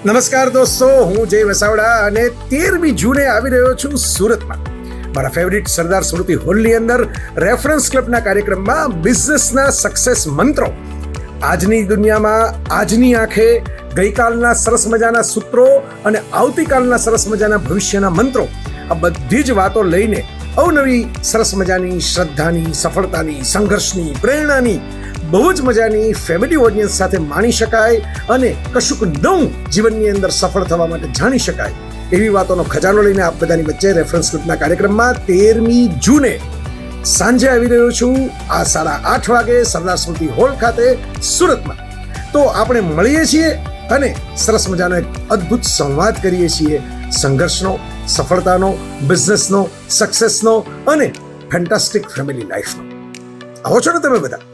નમસ્કાર દોસ્તો, હું જય વસાવડા અને 13મી જૂને આવી રહ્યો છું સુરતમાં મારા ફેવરિટ સરદાર સ્મૃતિ હોલની અંદર રેફરન્સ ક્લબના કાર્યક્રમમાં બિઝનેસના સક્સેસ મંત્રો. આજની દુનિયામાં આજની આંખે ગઈકાલના સરસ મજાના સૂત્રો અને આવતીકાલના સરસ મજાના ભવિષ્યના મંત્રો, આ બધી જ વાતો લઈને અવનવી સરસ મજાની શ્રદ્ધાની, સફળતાની, સંઘર્ષની, પ્રેરણાની બહુ જ મજાની ફેમિલી ઓડિયન્સ સાથે માણી શકાય અને કશુંક નવું જીવનની અંદર સફળ થવા માટે જાણી શકાય એવી વાતોનો ખજાનો લઈને આપ બધાની વચ્ચે રેફરન્સ ગ્રુપના કાર્યક્રમમાં 13મી જૂને સાંજે આવી રહ્યો છું આ 8:30 વાગે સરદાર સ્મૃતિ હોલ ખાતે સુરતમાં. તો આપણે મળીએ છીએ અને સરસ મજાનો એક અદ્ભુત સંવાદ કરીએ છીએ સંઘર્ષનો, સફળતાનો, બિઝનેસનો, સક્સેસનો અને ફેન્ટાસ્ટિક ફેમિલી લાઈફનો. આવો છો ને તમે બધા?